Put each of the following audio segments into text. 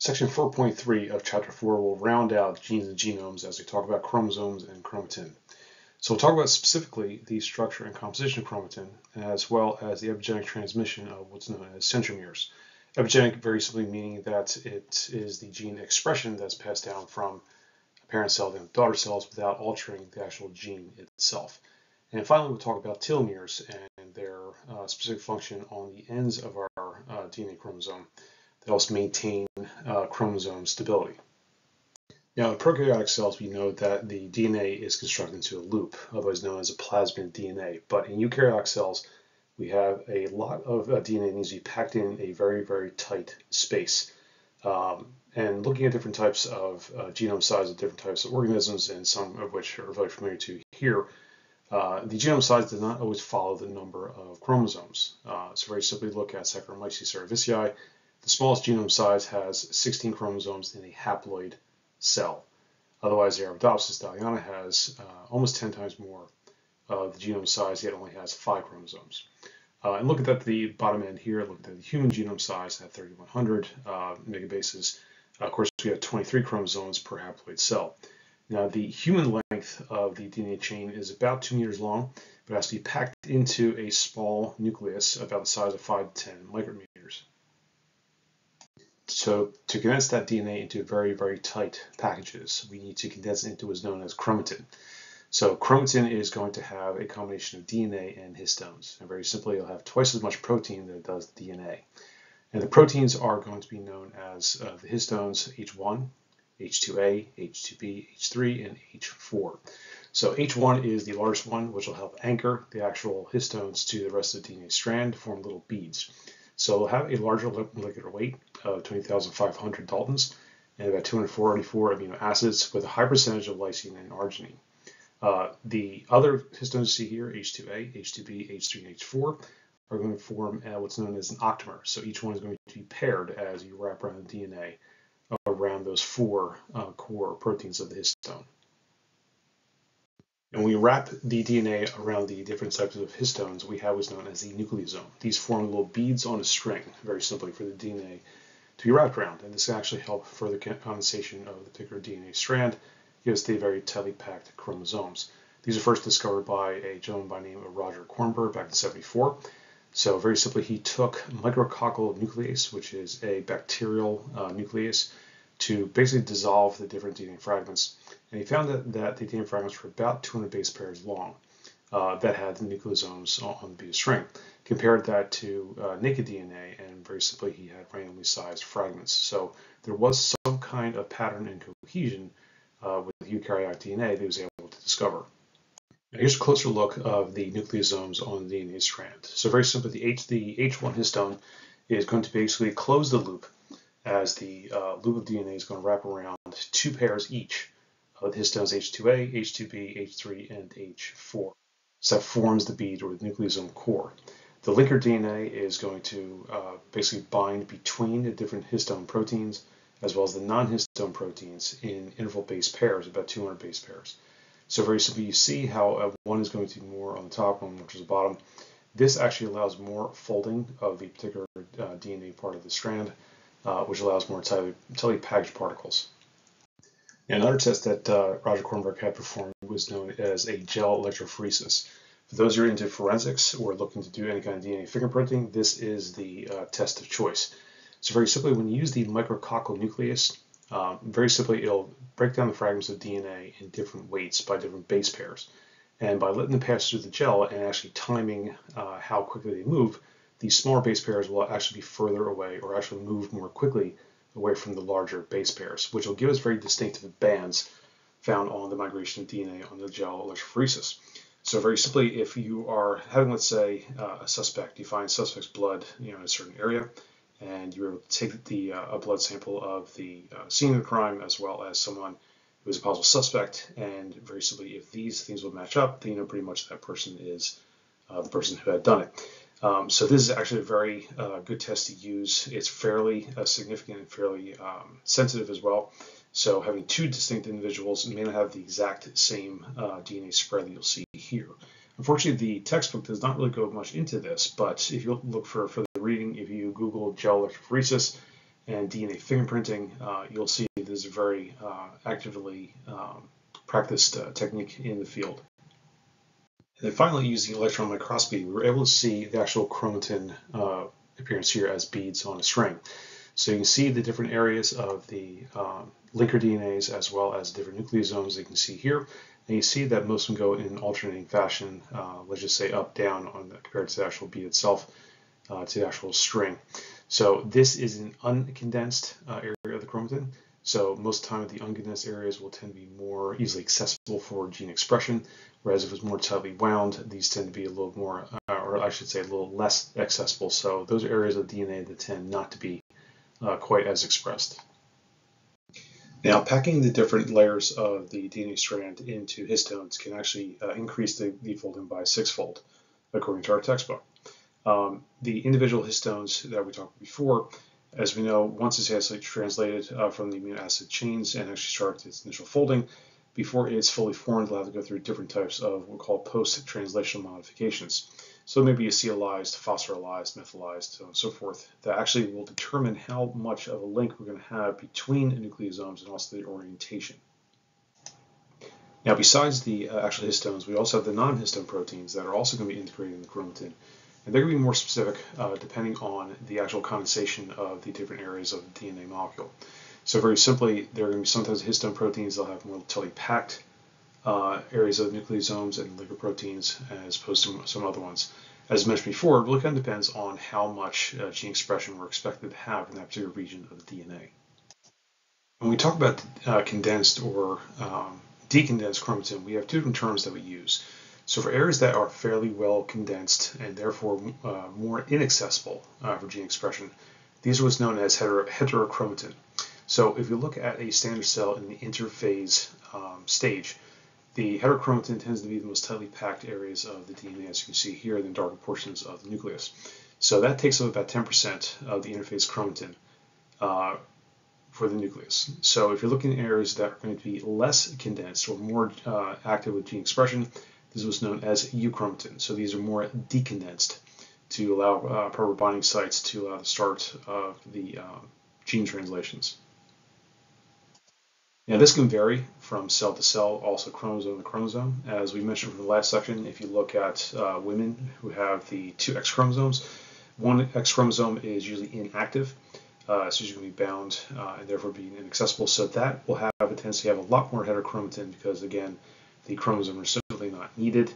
Section 4.3 of Chapter 4 will round out genes and genomes as we talk about chromosomes and chromatin. So we'll talk about specifically the structure and composition of chromatin, as well as the epigenetic transmission of what's known as centromeres. Epigenetic very simply meaning that it is the gene expression that's passed down from a parent cell to daughter cells without altering the actual gene itself. And finally, we'll talk about telomeres and their specific function on the ends of our DNA chromosome. They also maintain chromosome stability. Now, in prokaryotic cells, we know that the DNA is constructed into a loop, otherwise known as a plasmid DNA. But in eukaryotic cells, we have a lot of DNA that needs to be packed in a very, very tight space. And looking at different types of genome size of different types of organisms, and some of which are very familiar to here, the genome size does not always follow the number of chromosomes. So very simply look at Saccharomyces cerevisiae. The smallest genome size has 16 chromosomes in a haploid cell. Otherwise, the Arabidopsis thaliana has almost 10 times more of the genome size, yet only has 5 chromosomes. And look at the bottom end here. Look at the human genome size at 3,100 megabases. Of course, we have 23 chromosomes per haploid cell. Now, the human length of the DNA chain is about 2 meters long, but it has to be packed into a small nucleus about the size of 5 to 10 micrometers. So to condense that DNA into very, very tight packages, we need to condense it into what's known as chromatin. So chromatin is going to have a combination of DNA and histones. And very simply, it'll have twice as much protein than it does DNA. And the proteins are going to be known as the histones H1, H2A, H2B, H3, and H4. So H1 is the largest one, which will help anchor the actual histones to the rest of the DNA strand to form little beads. So it'll have a larger molecular weight of 20,500 Daltons and about 244 amino acids with a high percentage of lysine and arginine. The other histones you see here, H2A, H2B, H3, and H4, are going to form what's known as an octamer. So each one is going to be paired as you wrap around the DNA around those 4 core proteins of the histone. And when we wrap the DNA around the different types of histones, we have what's known as the nucleosome. These form little beads on a string, very simply, for the DNA to be wrapped around. And this can actually help further condensation of the particular DNA strand, give us the very tightly packed chromosomes. These are first discovered by a gentleman by the name of Roger Kornberg back in '74. So very simply, he took micrococcal nuclease, which is a bacterial nuclease, to basically dissolve the different DNA fragments. And he found that the DNA fragments were about 200 base pairs long that had the nucleosomes on the beta string. Compared that to naked DNA, and very simply, he had randomly sized fragments. So there was some kind of pattern and cohesion with eukaryotic DNA that he was able to discover. Now here's a closer look of the nucleosomes on the DNA strand. So very simply, the H1 histone is going to basically close the loop, as the loop of DNA is going to wrap around 2 pairs each of the histones H2A, H2B, H3, and H4. So that forms the bead or the nucleosome core. The linker DNA is going to basically bind between the different histone proteins as well as the non-histone proteins in interval base pairs, about 200 base pairs. So very simply, you see how one is going to be more on the top, one which is the bottom. This actually allows more folding of the particular DNA part of the strand, which allows more tightly packaged particles. And another test that Roger Kornberg had performed was known as a gel electrophoresis. For those who are into forensics or looking to do any kind of DNA fingerprinting, this is the test of choice. So very simply, when you use the micrococcal nucleus, very simply, it'll break down the fragments of DNA in different weights by different base pairs. And by letting them pass through the gel and actually timing how quickly they move, these smaller base pairs will actually be further away or actually move more quickly away from the larger base pairs, which will give us very distinctive bands found on the migration of DNA on the gel electrophoresis. So very simply, if you are having, let's say, a suspect, you find suspect's blood in a certain area, and you're able to take a blood sample of the scene of the crime as well as someone who is a possible suspect, and very simply, if these things will match up, then you know pretty much that person is the person who had done it. So this is actually a very good test to use. It's fairly significant and fairly sensitive as well. So having 2 distinct individuals may not have the exact same DNA spread that you'll see here. Unfortunately, the textbook does not really go much into this, but if you look for further reading, if you Google gel electrophoresis and DNA fingerprinting, you'll see this is a very actively practiced technique in the field. And then finally, using electron microscopy, we were able to see the actual chromatin appearance here as beads on a string. So you can see the different areas of the linker DNAs as well as different nucleosomes that you can see here. And you see that most of them go in alternating fashion, let's just say up, down compared to the actual bead itself, to the actual string. So this is an uncondensed area of the chromatin. So most of the time the uncondensed areas will tend to be more easily accessible for gene expression, whereas if it's more tightly wound, these tend to be a little more, or I should say a little less accessible. So those are areas of DNA that tend not to be quite as expressed. Now, packing the different layers of the DNA strand into histones can actually increase the folding by 6-fold, according to our textbook. The individual histones that we talked before, as we know, once it's actually translated from the amino acid chains and actually starts its initial folding, before it's fully formed, it'll have to go through different types of what we call post-translational modifications. So maybe acetylized, phosphorylized, methylized, so on and so forth, that actually will determine how much of a link we're going to have between the nucleosomes and also the orientation. Now, besides the actual histones, we also have the non-histone proteins that are also going to be integrated in the chromatin. And they're going to be more specific depending on the actual condensation of the different areas of the DNA molecule. So very simply, there are going to be sometimes histone proteins that will have more tightly packed areas of nucleosomes and linker proteins as opposed to some other ones. As mentioned before, it really kind of depends on how much gene expression we're expected to have in that particular region of the DNA. When we talk about condensed or decondensed chromatin, we have two different terms that we use. So for areas that are fairly well condensed and therefore more inaccessible for gene expression, these are what's known as heterochromatin. So if you look at a standard cell in the interphase stage, the heterochromatin tends to be the most tightly packed areas of the DNA, as you can see here, in the darker portions of the nucleus. So that takes up about 10% of the interphase chromatin for the nucleus. So if you're looking at areas that are going to be less condensed or more active with gene expression, this is what's known as euchromatin. So these are more decondensed to allow proper binding sites to allow the start of the gene translations. Now this can vary from cell to cell, also chromosome to chromosome. As we mentioned from the last section, if you look at women who have the 2 X chromosomes, one X chromosome is usually inactive, so it's usually going to be bound and therefore being inaccessible. So that will have a tendency to have a lot more heterochromatin because, again, the chromosomes are simply not needed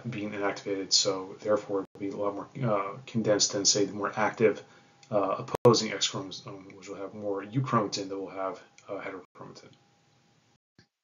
being inactivated, so therefore it will be a lot more condensed than, say, the more active opposing X chromosome, which will have more euchromatin that will have heterochromatin.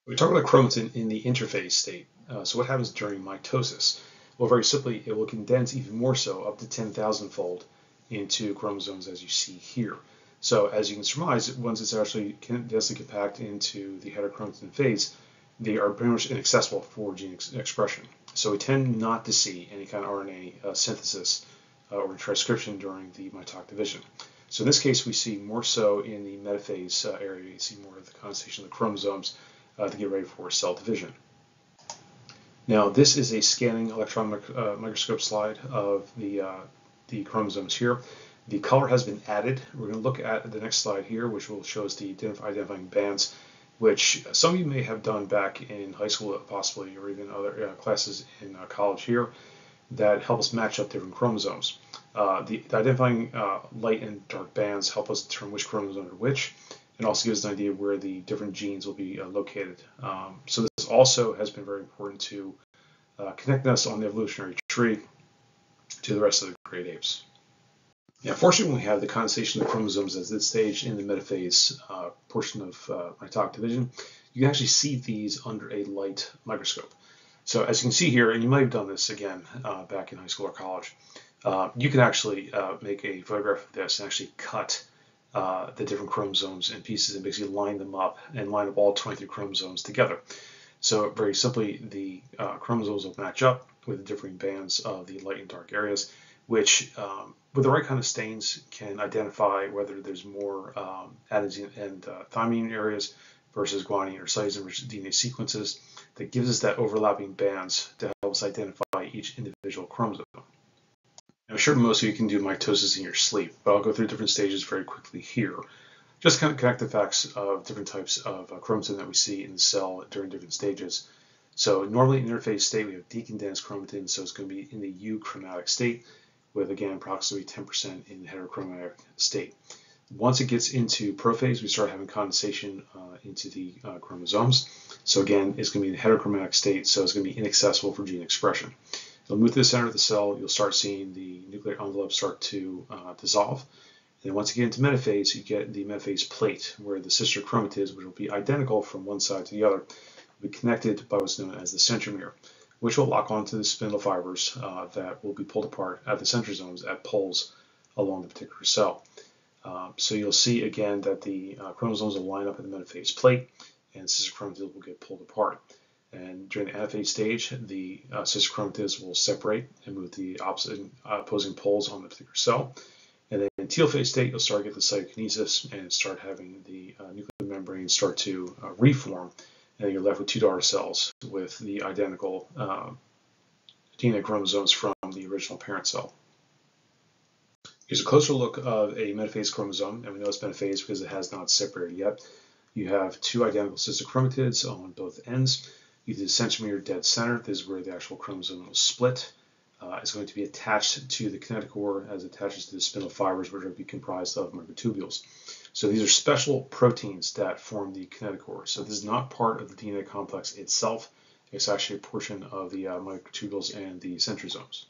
We talk about chromatin in the interphase state. So what happens during mitosis? Well, very simply, it will condense even more so, up to 10,000-fold, into chromosomes as you see here. So as you can surmise, once it's actually densely compact into the heterochromatin phase, they are pretty much inaccessible for gene expression. So we tend not to see any kind of RNA synthesis or transcription during the mitotic division. So in this case, we see more so in the metaphase area. You see more of the condensation of the chromosomes to get ready for cell division. Now, this is a scanning electron microscope slide of the chromosomes here. The color has been added. We're going to look at the next slide here, which will show us the identifying bands, which some of you may have done back in high school possibly, or even other classes in college here, that help us match up different chromosomes. The identifying light and dark bands help us determine which chromosome are which, and also gives us an idea of where the different genes will be located. So this also has been very important to connect us on the evolutionary tree to the rest of the great apes. Now, fortunately, we have the condensation of the chromosomes at this stage in the metaphase portion of mitotic division. You can actually see these under a light microscope. So as you can see here, and you might have done this again back in high school or college, you can actually make a photograph of this and actually cut the different chromosomes in pieces and basically line them up and line up all 23 chromosomes together. So very simply, the chromosomes will match up with the differing bands of the light and dark areas, which with the right kind of stains can identify whether there's more adenosine and thymine areas versus guanine or cytosine rich DNA sequences that gives us that overlapping bands to help us identify each individual chromosome. I'm sure most of you can do mitosis in your sleep, but I'll go through different stages very quickly here. Just kind of connect the facts of different types of chromatin that we see in the cell during different stages. So normally in interphase state, we have decondensed chromatin, so it's going to be in the euchromatic state, with again approximately 10% in the heterochromatic state. Once it gets into prophase, we start having condensation into the chromosomes. So again, it's going to be in the heterochromatic state, so it's going to be inaccessible for gene expression. It'll move to the center of the cell. You'll start seeing the nuclear envelope start to dissolve. And then once you get into metaphase, you get the metaphase plate, where the sister chromatids, which will be identical from one side to the other, will be connected by what's known as the centromere, which will lock onto the spindle fibers that will be pulled apart at the centrosomes at poles along the particular cell. So you'll see again that the chromosomes will line up in the metaphase plate, and sister chromatids will get pulled apart. And during the anaphase stage, the sister chromatids will separate and move the opposing poles on the particular cell. And then in telophase state, you'll start to get the cytokinesis and start having the nuclear membrane start to reform. And then you're left with two daughter cells with the identical DNA chromosomes from the original parent cell. Here's a closer look of a metaphase chromosome, and we know it's metaphase because it has not separated yet. You have two identical sister chromatids on both ends. You have the centromere dead center. This is where the actual chromosome will split. It's going to be attached to the kinetochore as it attaches to the spindle fibers, which will be comprised of microtubules. So these are special proteins that form the kinetochore. So this is not part of the DNA complex itself. It's actually a portion of the microtubules and the centrosomes.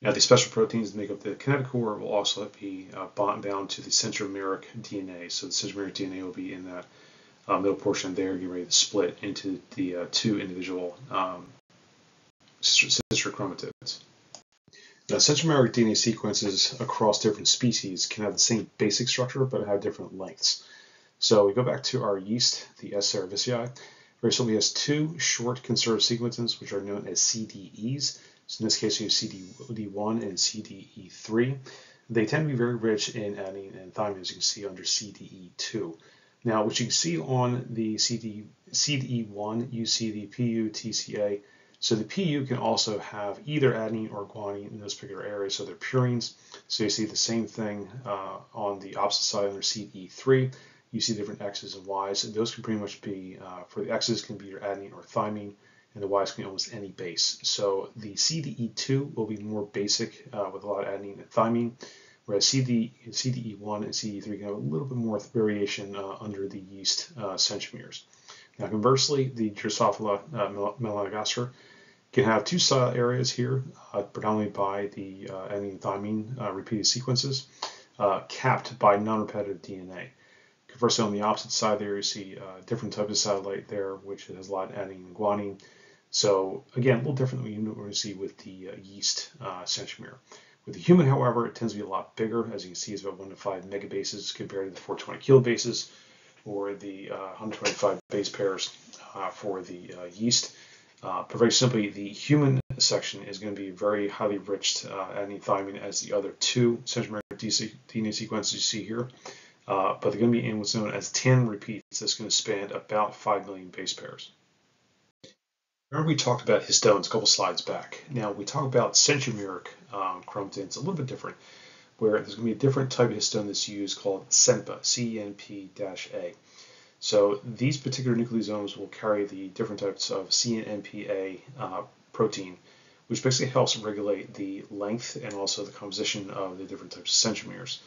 Now, the special proteins that make up the kinetochore will also be bound to the centromeric DNA. So the centromeric DNA will be in that middle portion there, getting ready to split into the two individual sister chromatids. Now, centromeric DNA sequences across different species can have the same basic structure, but have different lengths. So we go back to our yeast, the S. cerevisiae. Very simply, has two short conserved sequences, which are known as CDEs. So in this case, we have CD1 and CDE3. They tend to be very rich in adenine and thymine, as you can see under CDE2. Now, what you can see on the CDE1, you see the PU, TCA. So the PU can also have either adenine or guanine in those particular areas, so they're purines. So you see the same thing on the opposite side under CDE3. You see different X's and Y's. And those can pretty much be, for the X's can be either adenine or thymine, and the Y's can be almost any base. So the CDE2 will be more basic with a lot of adenine and thymine, whereas CDE1 and CDE3 can have a little bit more variation under the yeast centromeres. Now conversely, the Drosophila melanogaster can have two cell areas here, predominantly by the adenine and thymine repeated sequences, capped by non-repetitive DNA. Conversely, on the opposite side there, you see a different type of satellite there, which has a lot of adenine and guanine. So again, a little different than what you normally see with the yeast centromere. With the human, however, it tends to be a lot bigger. As you can see, it's about 1 to 5 megabases compared to the 420 kilobases, or the 125 base pairs for the yeast. But very simply, the human section is going to be very highly enriched adenine thymine as the other two centromeric DNA sequences you see here. But they're going to be in what's known as 10 repeats. That's going to span about 5 million base pairs. Remember we talked about histones a couple slides back. Now we talk about centromeric chromatins, a little bit different, where there's going to be a different type of histone that's used called CENPA, CNP-A. So these particular nucleosomes will carry the different types of CNP-A protein, which basically helps regulate the length and also the composition of the different types of centromeres.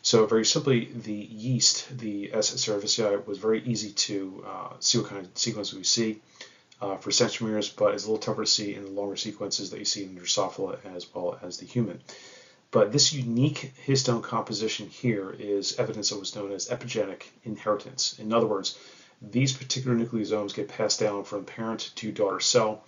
So very simply, the yeast, the S. cerevisiae, was very easy to see what kind of sequence we see for centromeres, but it's a little tougher to see in the longer sequences that you see in Drosophila as well as the human. But this unique histone composition here is evidence of what's known as epigenetic inheritance. In other words, these particular nucleosomes get passed down from parent to daughter cell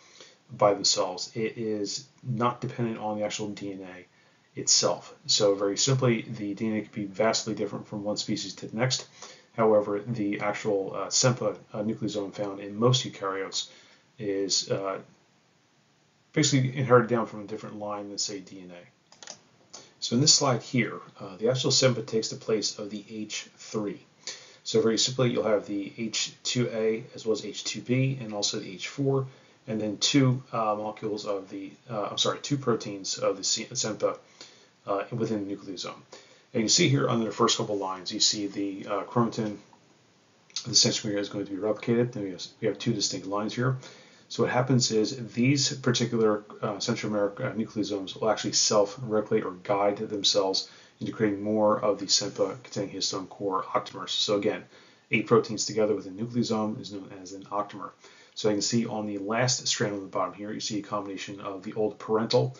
by themselves. It is not dependent on the actual DNA itself. So very simply, the DNA could be vastly different from one species to the next. However, the actual CENPA nucleosome found in most eukaryotes is basically inherited down from a different line than, say, DNA. So in this slide here, the actual CENPA takes the place of the H3. So very simply, you'll have the H2A as well as H2B and also the H4. and then two molecules of the, two proteins of the SEMPA within the nucleosome. And you see here under the first couple lines, you see the chromatin, the centromere is going to be replicated. Then we have two distinct lines here. So what happens is these particular centromeric nucleosomes will actually self-regulate or guide themselves into creating more of the SEMPA-containing histone core octamers. So again, 8 proteins together with a nucleosome is known as an octamer. So you can see on the last strand on the bottom here, you see a combination of the old parental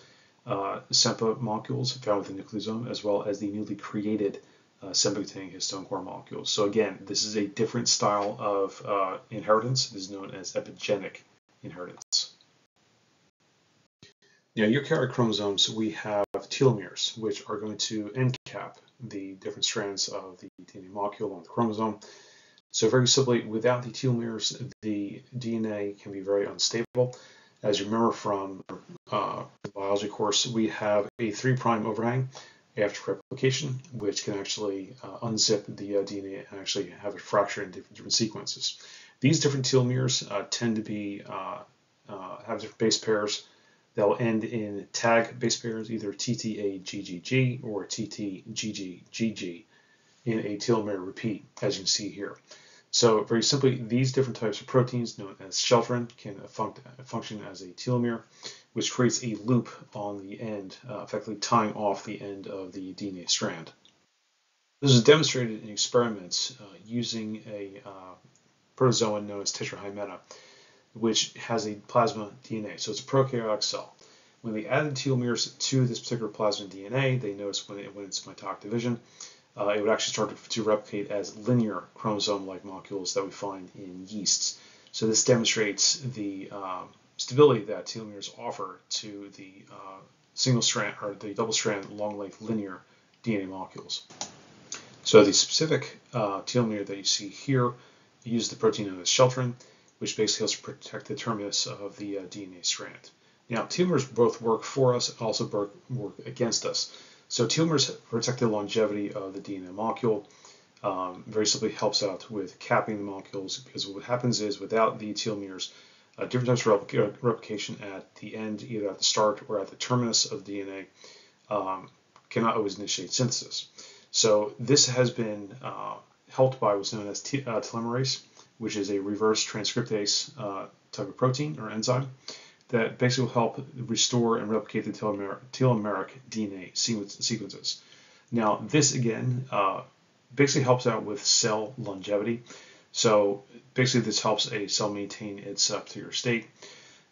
SEMPA molecules found within the nucleosome, as well as the newly created SEMPA-containing histone core molecules. So again, this is a different style of inheritance. It is known as epigenetic inheritance. Now, eukaryotic chromosomes, we have telomeres, which are going to end cap the different strands of the DNA molecule along the chromosome. So very simply, without the telomeres, the DNA can be very unstable. As you remember from the biology course, we have a 3' overhang after replication, which can actually unzip the DNA and actually have it fracture in different sequences. These different telomeres tend to be have different base pairs that will end in tag base pairs, either TTA-GGG or TT-GG-GG in a telomere repeat, as you can see here. So very simply, these different types of proteins, known as shelterin, can function as a telomere, which creates a loop on the end, effectively tying off the end of the DNA strand. This is demonstrated in experiments using a protozoan known as Tetrahymena, which has a plasma DNA. So it's a prokaryotic cell. When they added telomeres to this particular plasma DNA, they noticed when it's mitotic division, it would actually start to replicate as linear chromosome-like molecules that we find in yeasts. So this demonstrates the stability that telomeres offer to the single strand or the double strand long-length linear DNA molecules. So the specific telomere that you see here uses the protein known as shelterin, which basically helps protect the terminus of the DNA strand. Now, telomeres both work for us and also work against us. So telomeres protect the longevity of the DNA molecule. Very simply helps out with capping the molecules, because what happens is without the telomeres, different types of replication at the end, either at the start or at the terminus of the DNA, cannot always initiate synthesis. So this has been helped by what's known as telomerase, which is a reverse transcriptase type of protein or enzyme that basically will help restore and replicate the telomeric DNA sequences. Now, this again basically helps out with cell longevity. So basically this helps a cell maintain its particular state.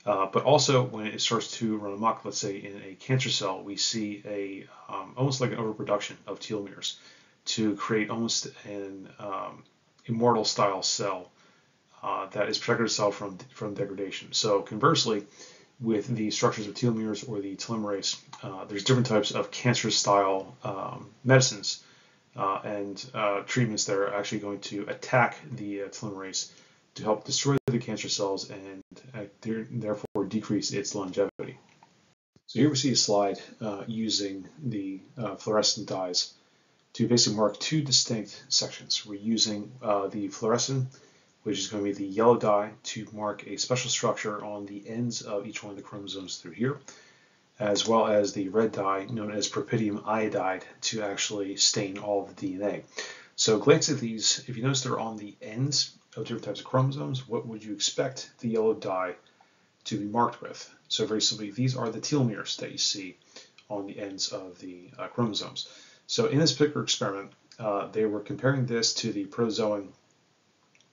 But also when it starts to run amok, let's say in a cancer cell, we see a almost like an overproduction of telomeres to create almost an immortal style cell that is protecting itself from degradation. So conversely, with the structures of telomeres or the telomerase, there's different types of cancer style medicines and treatments that are actually going to attack the telomerase to help destroy the cancer cells and therefore decrease its longevity. So here we see a slide using the fluorescent dyes to basically mark two distinct sections. We're using the fluorescent, which is going to be the yellow dye, to mark a special structure on the ends of each one of the chromosomes through here, as well as the red dye known as propydium iodide to actually stain all of the DNA. So glance at these. If you notice they're on the ends of different types of chromosomes, what would you expect the yellow dye to be marked with? So very simply, these are the telomeres that you see on the ends of the chromosomes. So in this particular experiment, they were comparing this to the protozoan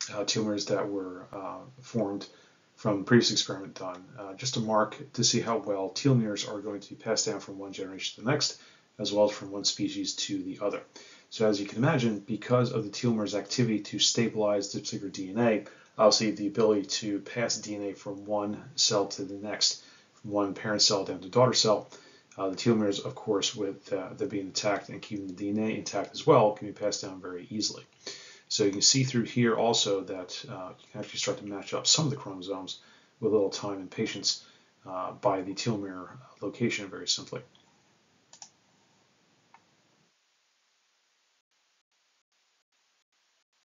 telomeres that were formed from the previous experiment done, just to mark to see how well telomeres are going to be passed down from one generation to the next, as well as from one species to the other. So as you can imagine, because of the telomeres' activity to stabilize the particular DNA, obviously the ability to pass DNA from one cell to the next, from one parent cell down to daughter cell, the telomeres, of course, with them being attacked and keeping the DNA intact as well, can be passed down very easily. So you can see through here also that you can actually start to match up some of the chromosomes with a little time and patience by the telomere location very simply.